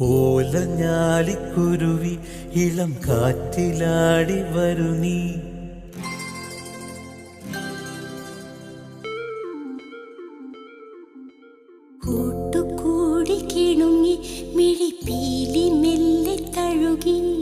ഓലഞ്ഞാലിക്കുരുവി ഇളം കാറ്റിലാടി വരു നീ. കൂട്ടുകൂടി കിണുങ്ങി മിഴിപ്പീലി മെല്ലെ തഴുകി.